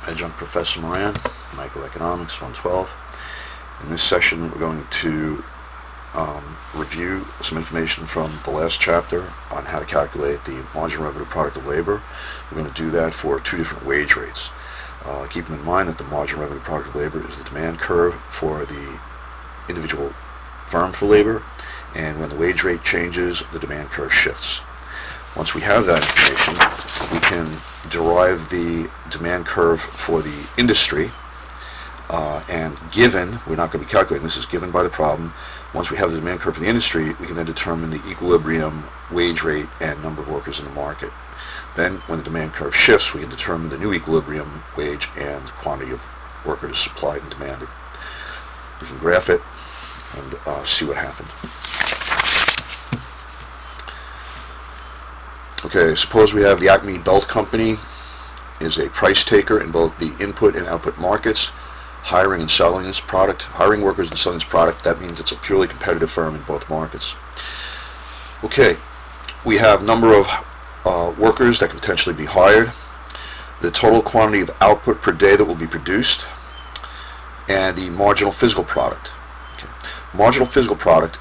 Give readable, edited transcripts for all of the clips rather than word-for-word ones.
Adjunct Professor Moran, Microeconomics 112. In this session, we're going to review some information from the last chapter on how to calculate the marginal revenue product of labor. We're going to do that for two different wage rates. Keeping in mind that the marginal revenue product of labor is the demand curve for the individual firm for labor, and when the wage rate changes, the demand curve shifts. Once we have that information, we can derive the demand curve for the industry, and given, we're not going to be calculating, this is given by the problem. Once we have the demand curve for the industry, we can then determine the equilibrium wage rate and number of workers in the market. Then, when the demand curve shifts, we can determine the new equilibrium wage and quantity of workers supplied and demanded. We can graph it and see what happened. Okay, suppose we have the Acme Belt Company is a price taker in both the input and output markets, hiring and selling its product, hiring workers and selling its product. That means it's a purely competitive firm in both markets. Okay, we have number of workers that can potentially be hired, the total quantity of output per day that will be produced, and the marginal physical product. Okay. Marginal physical product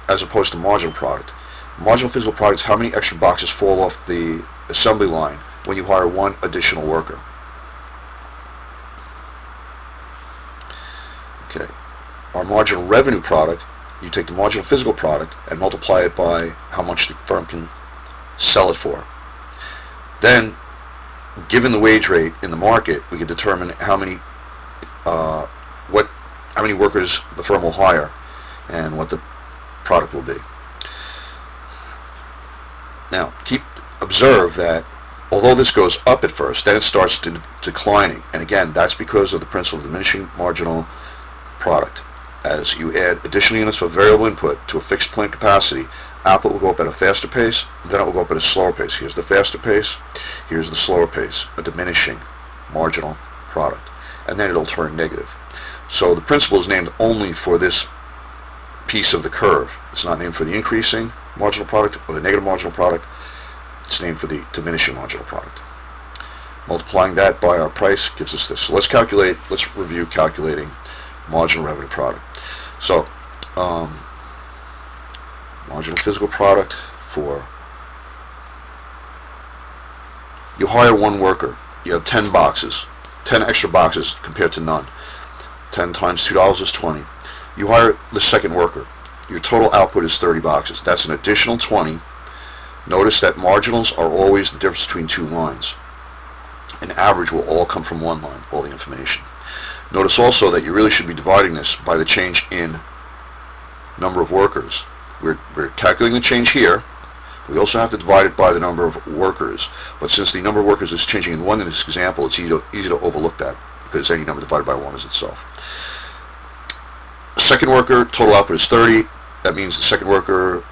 as opposed to marginal product. Marginal physical product is how many extra boxes fall off the assembly line when you hire one additional worker. Okay. Our marginal revenue product, you take the marginal physical product and multiply it by how much the firm can sell it for. Then, given the wage rate in the market, we can determine how many workers the firm will hire and what the product will be. Now, observe that although this goes up at first, then it starts declining. And again, that's because of the principle of diminishing marginal product. As you add additional units of variable input to a fixed plant capacity, output will go up at a faster pace, then it will go up at a slower pace. Here's the faster pace, here's the slower pace, a diminishing marginal product. And then it'll turn negative. So the principle is named only for this piece of the curve. It's not named for the increasing marginal product or the negative marginal product. It's named for the diminishing marginal product. Multiplying that by our price gives us this. So let's review calculating marginal revenue product. So marginal physical product for, you hire one worker, you have 10 boxes, 10 extra boxes compared to none. 10 times $2 is 20. You hire the second worker. Your total output is 30 boxes. That's an additional 20. Notice that marginals are always the difference between two lines. An average will all come from one line, all the information. Notice also that you really should be dividing this by the change in number of workers. We're calculating the change here. We also have to divide it by the number of workers. But since the number of workers is changing in one in this example, it's easy to overlook that because any number divided by 1 is itself. Second worker, total output is 30. That means the second worker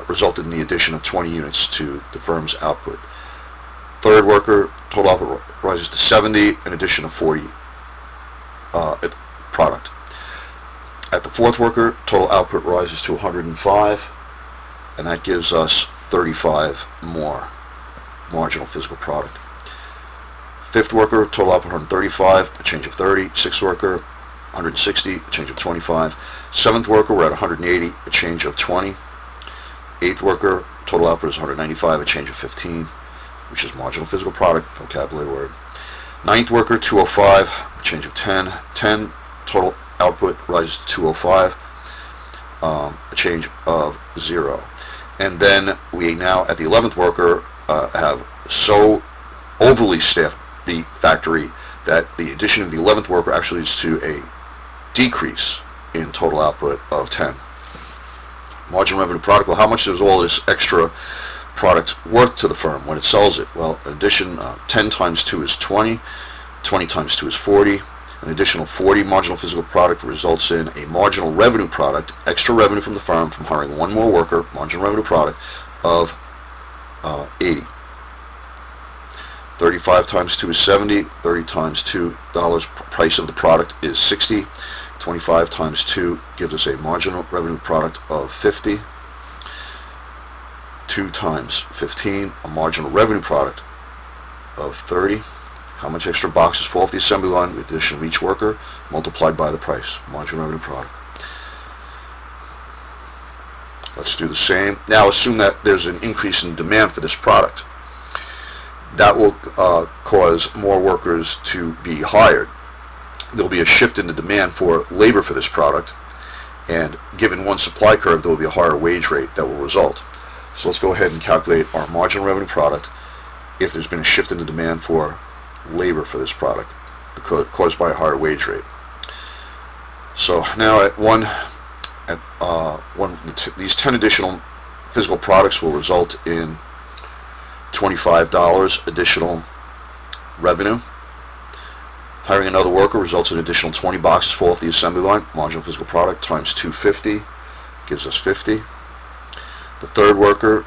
resulted in the addition of 20 units to the firm's output. Third worker, total output rises to 70, an addition of 40 product. At the fourth worker, total output rises to 105, and that gives us 35 more marginal physical product. Fifth worker, total output 135, a change of 30. Sixth worker, 160, a change of 25. Seventh worker, we're at 180, a change of 20. Eighth worker, total output is 195, a change of 15, which is marginal physical product, vocabulary word. Ninth worker, 205, a change of 10. 10, total output rises to 205, a change of 0. And then we now, at the 11th worker, have so overly staffed the factory that the addition of the 11th worker actually leads to a decrease in total output of 10. Marginal revenue product, well, how much is all this extra product worth to the firm when it sells it? Well, in addition, 10 times 2 is 20, 20 times 2 is 40, an additional 40 marginal physical product results in a marginal revenue product, extra revenue from the firm from hiring one more worker, marginal revenue product of 80. 35 times 2 is 70, 30 times $2 price of the product is 60, 25 times 2 gives us a marginal revenue product of 50, 2 times 15, a marginal revenue product of 30, how much extra boxes fall off the assembly line with the addition of each worker multiplied by the price, marginal revenue product. Let's do the same. Now assume that there's an increase in demand for this product. That will cause more workers to be hired. There will be a shift in the demand for labor for this product, and given one supply curve, there will be a higher wage rate that will result. So let's go ahead and calculate our marginal revenue product if there's been a shift in the demand for labor for this product caused by a higher wage rate. So now these 10 additional physical products will result in $25 additional revenue. Hiring another worker results in additional 20 boxes fall off the assembly line. Marginal physical product times 250 gives us 50. The third worker,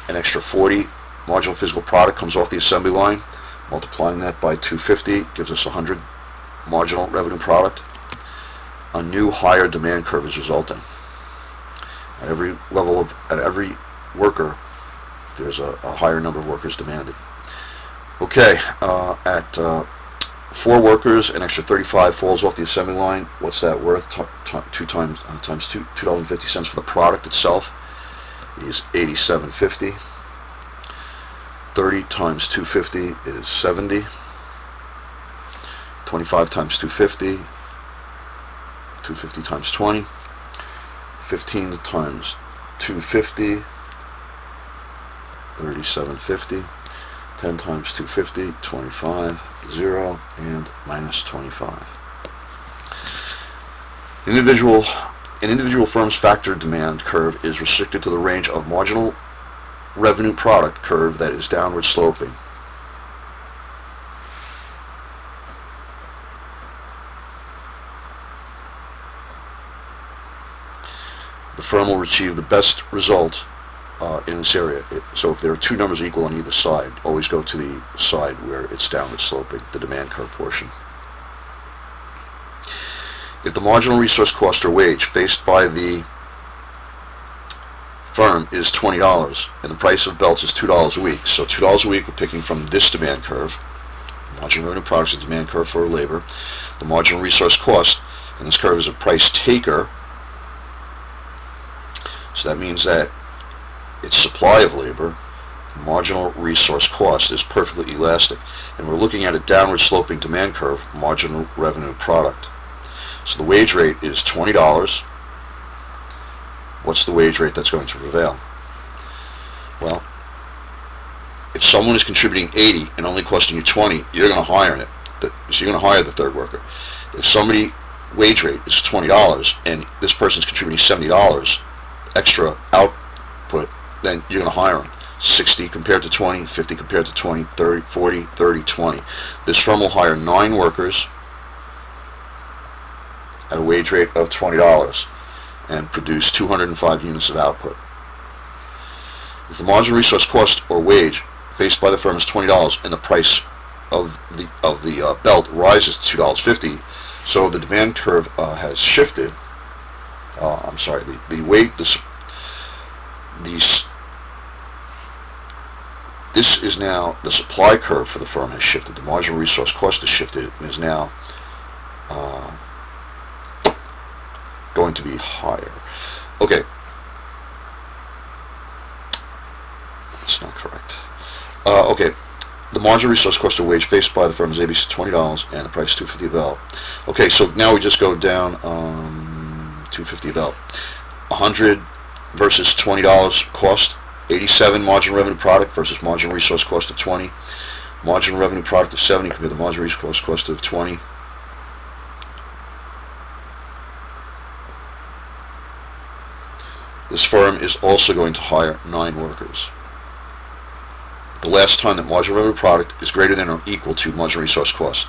an extra 40 marginal physical product comes off the assembly line. Multiplying that by 250 gives us 100 marginal revenue product. A new higher demand curve is resulting. At every worker, there's a higher number of workers demanded. Okay, at 4 workers, an extra 35 falls off the assembly line. What's that worth? Times $2.50 for the product itself is $87.50. 30 times 250 is 70. 25 times 250. 250 times 20. 15 times 250. 37.50. 10 times 250, 25, 0, and minus 25. An individual firm's factor demand curve is restricted to the range of marginal revenue product curve that is downward sloping. The firm will achieve the best result in this area. So if there are two numbers equal on either side, always go to the side where it's downward sloping, the demand curve portion. If the marginal resource cost or wage faced by the firm is $20 and the price of belts is $2 a week, so $2 a week we're picking from this demand curve. Marginal revenue products is a demand curve for labor. The marginal resource cost in this curve is a price taker, so that means that its supply of labor, marginal resource cost, is perfectly elastic. And we're looking at a downward sloping demand curve, marginal revenue product. So the wage rate is $20. What's the wage rate that's going to prevail? Well, if someone is contributing 80 and only costing you 20, you're going to hire it. So you're going to hire the third worker. If somebody wage rate is $20 and this person's contributing $70 extra output, then you're going to hire them. 60 compared to 20, 50 compared to 20, 30, 40, 30, 20. This firm will hire 9 workers at a wage rate of $20 and produce 205 units of output. If the marginal resource cost or wage faced by the firm is $20 and the price of the belt rises to $2.50, so the demand curve has shifted. This is now the supply curve for the firm has shifted. The marginal resource cost has shifted and is now going to be higher. Okay, that's not correct. Okay, the marginal resource cost or wage faced by the firm is ABC $20 and the price is $2.50 a belt. Okay, so now we just go down $2.50 a belt. 100 versus $20 cost. 87 marginal revenue product versus marginal resource cost of 20. Marginal revenue product of 70 compared to marginal resource cost of 20. This firm is also going to hire 9 workers. The last time that marginal revenue product is greater than or equal to marginal resource cost.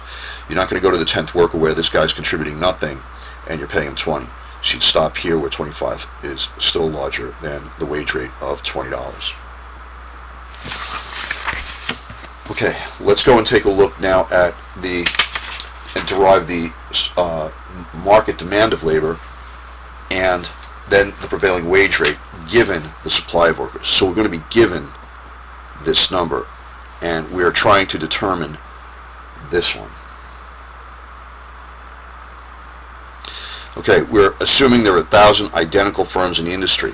You're not going to go to the 10th worker where this guy's contributing nothing and you're paying him 20. She'd stop here where 25 is still larger than the wage rate of $20. Okay, let's go and take a look now at and derive the market demand of labor and then the prevailing wage rate given the supply of workers. So we're going to be given this number and we're trying to determine this one. Okay, we're assuming there are 1,000 identical firms in the industry.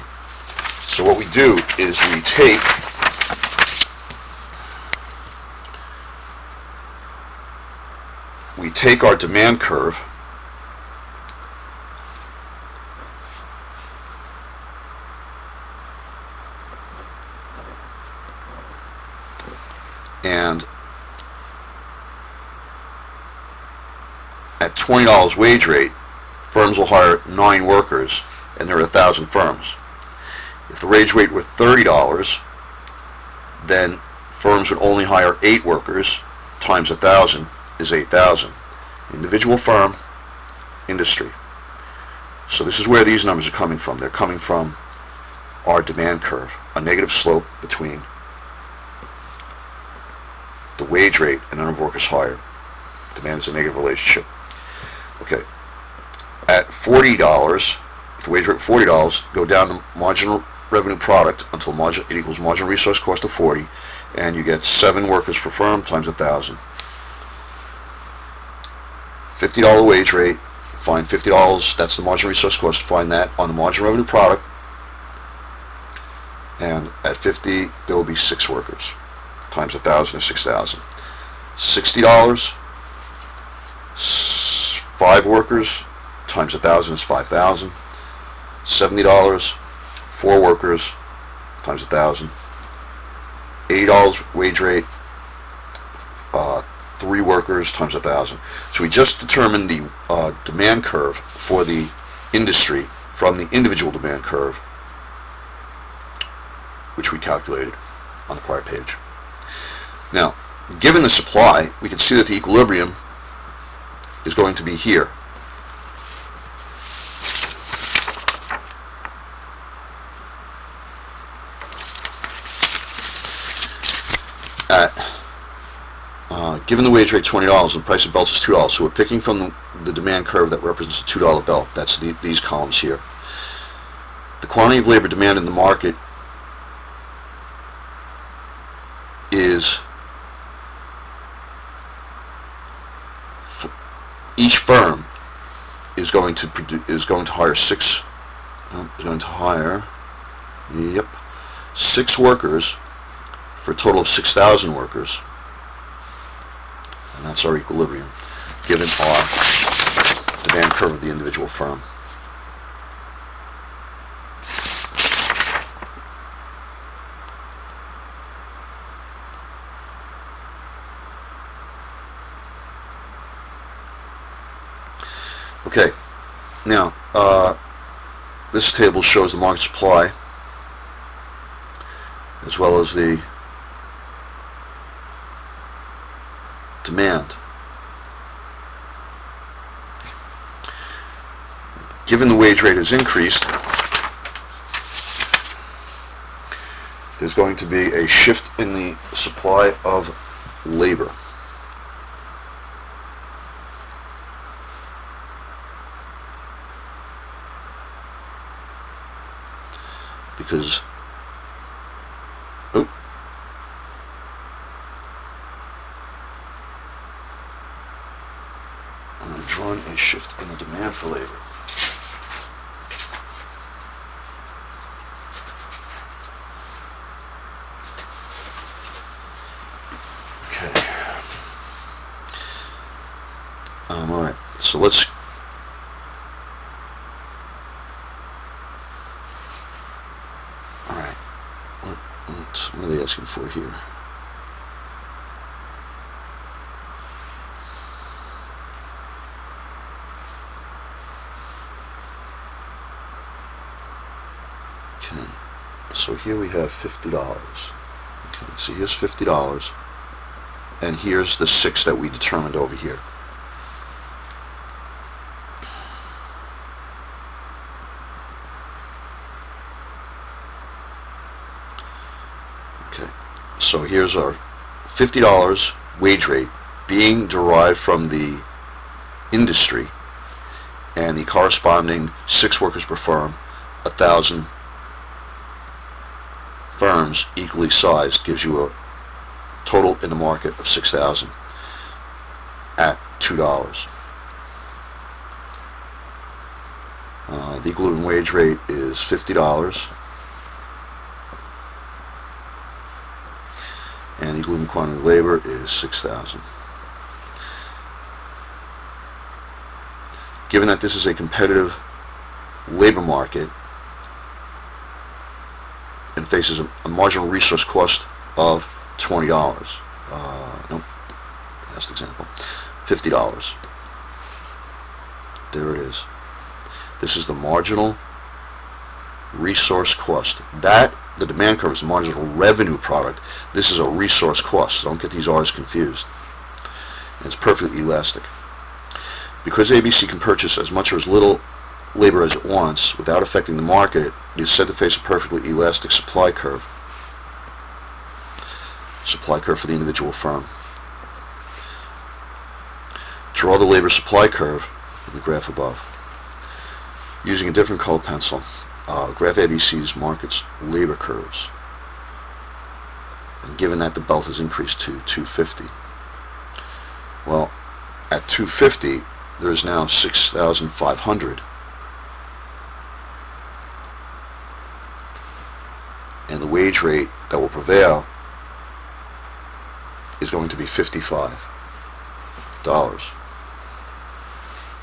So what we do is we take our demand curve and at $20 wage rate, firms will hire 9 workers, and there are 1,000 firms. If the wage rate were $30, then firms would only hire 8 workers, times 1,000 is 8,000. Individual firm, industry. So this is where these numbers are coming from. They're coming from our demand curve, a negative slope between the wage rate and the number of workers hired. Demand is a negative relationship. Okay. At $40, if the wage rate $40, go down the marginal revenue product until it equals marginal resource cost of 40, and you get 7 workers per firm times 1,000. $50 wage rate, find $50, that's the marginal resource cost, find that on the marginal revenue product, and at 50 there will be 6 workers, times 1,000 is 6,000. $60, 5 workers, times 1,000 is 5,000. $70, 4 workers, times 1,000. $80 wage rate, 3 workers, times 1,000. So we just determined the demand curve for the industry from the individual demand curve, which we calculated on the prior page. Now, given the supply, we can see that the equilibrium is going to be here. Given the wage rate $20 and the price of belts is $2, so we're picking from the demand curve that represents a $2 belt. That's these columns here. The quantity of labor demand in the market is each firm is going to hire 6 workers for a total of 6,000 workers. And that's our equilibrium, given our demand curve of the individual firm. Okay, now this table shows the market supply as well as the demand. Given the wage rate has increased, there's going to be a shift in the supply of labor. Because I'm drawing a shift in the demand for labor. Okay. All right. So let's. All right. What are they asking for here? Okay, so here we have $50. Okay, so here's $50, and here's the 6 that we determined over here. Okay, so here's our $50 wage rate being derived from the industry, and the corresponding 6 workers per firm, 1,000 firms equally sized gives you a total in the market of 6,000. at $2. The equilibrium wage rate is $50, and the equilibrium quantity of labor is 6,000. Given that this is a competitive labor market and faces a marginal resource cost of $20, nope, last example, $50. There it is. This is the marginal resource cost. That, the demand curve, is the marginal revenue product. This is a resource cost. So don't get these R's confused. And it's perfectly elastic. Because ABC can purchase as much or as little labor as it wants without affecting the market, it's said to face a perfectly elastic supply curve. Supply curve for the individual firm. Draw the labor supply curve in the graph above. Using a different color pencil, graph ABC's markets labor curves. And given that the belt has increased to 250, well, at 250, there is now 6,500. And the wage rate that will prevail is going to be $55.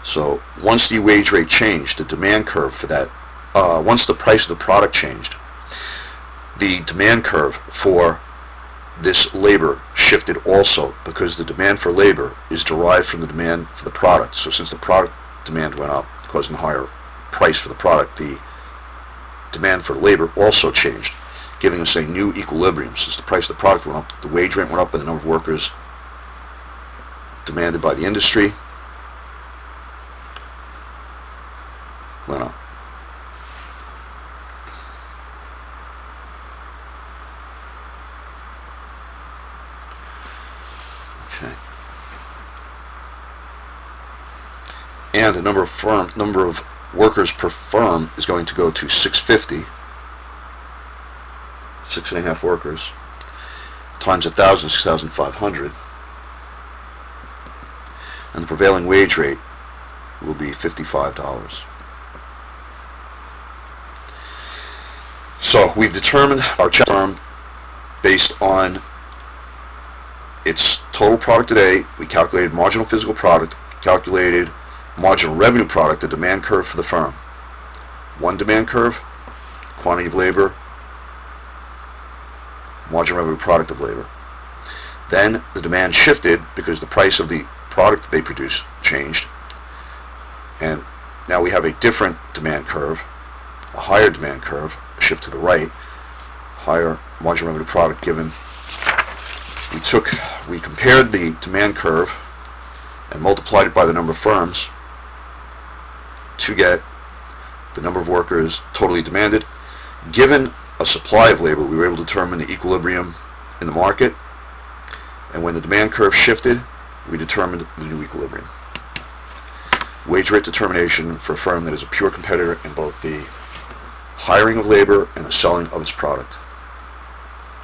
So once the wage rate changed, the demand curve for that, once the price of the product changed, the demand curve for this labor shifted also, because the demand for labor is derived from the demand for the product. So since the product demand went up, causing a higher price for the product, the demand for labor also changed, giving us a new equilibrium. Since the price of the product went up, the wage rate went up, and the number of workers demanded by the industry went up. Okay. And the number of workers per firm is going to go to 650, 6.5 workers, times 1,000, 6,500, and the prevailing wage rate will be $55. So we've determined our firm based on its total product today. We calculated marginal physical product, calculated marginal revenue product, the demand curve for the firm. One demand curve, quantity of labor, marginal revenue product of labor. Then the demand shifted because the price of the product they produce changed, and now we have a different demand curve, a higher demand curve, shift to the right, higher marginal revenue product given. We compared the demand curve and multiplied it by the number of firms to get the number of workers totally demanded. Given a supply of labor, we were able to determine the equilibrium in the market, and when the demand curve shifted, we determined the new equilibrium. Wage rate determination for a firm that is a pure competitor in both the hiring of labor and the selling of its product.